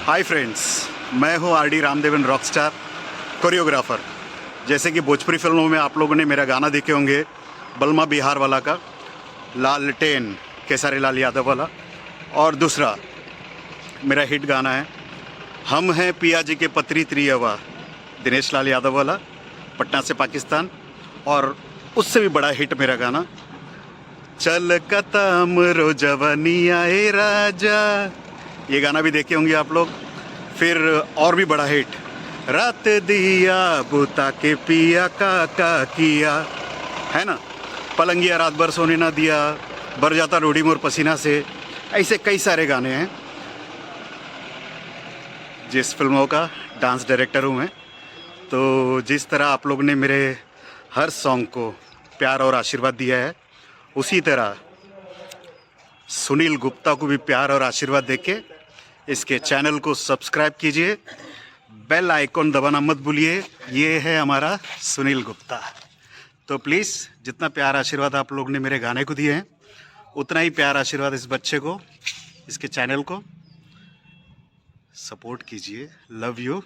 Hi friends, मैं हूं RD. Ramdevan Rockstar choreographer. जैसे कि भोजपुरी फिल्मों में आप लोगों ने मेरा गाना देखे होंगे, बलमा बिहार वाला का, लालटेन केसारी लाल यादव वाला, और दूसरा मेरा हिट गाना है हम हैं पिया जी के पत्री त्रियवा, दिनेश लाल यादव वाला, पटना से पाकिस्तान। और उससे भी बड़ा हिट मेरा गाना चल कतम रो जवानिया ए राजा, ये गाना भी देखे होंगे आप लोग। फिर और भी बड़ा हिट रात दिया बुता के पिया का किया, है ना, पलंगिया रात भर सोने ना दिया, बर जाता रोड़ी मोर पसीना से। ऐसे कई सारे गाने हैं। जिस फिल्मों का डांस डायरेक्टर हूँ मैं, तो जिस तरह आप लोग ने मेरे हर सॉन्ग को प्यार और आशीर्वाद दिया है, उसी तरह सुनील गुप्ता को भी प्यार और आशीर्वाद देके इसके चैनल को सब्सक्राइब कीजिए, बेल आइकॉन दबाना मत भूलिए। ये है हमारा सुनील गुप्ता। तो प्लीज़ जितना प्यार आशीर्वाद आप लोग ने मेरे गाने को दिए हैं, उतना ही प्यार आशीर्वाद इस बच्चे को, इसके चैनल को सपोर्ट कीजिए। Love you.